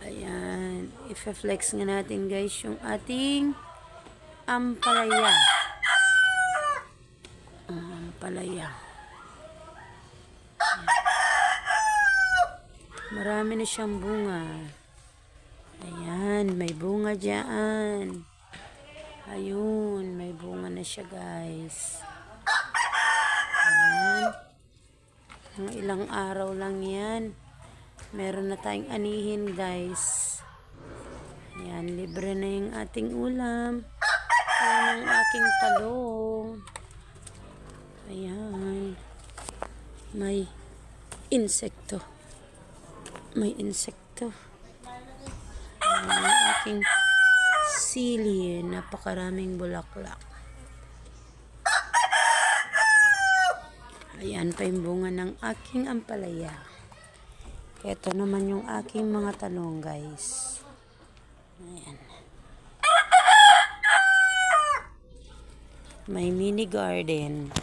Ayan. I-flex nga natin guys yung ating ampalaya. Ampalaya. Marami na siyang bunga. Ayan, may bunga dyan. Ayun, may bunga na siya guys. Ayan. Mga ilang araw lang yan. Meron na tayong anihin guys. Ayan, libre na yung ating ulam. Ayan ang aking talong. Ayan. May insekto. May insekto. Ayan ang aking sili. Napakaraming bulaklak. Ayan pa yung bunga ng aking ampalaya. Ito naman yung aking mga talong guys. Ayan. May mini garden.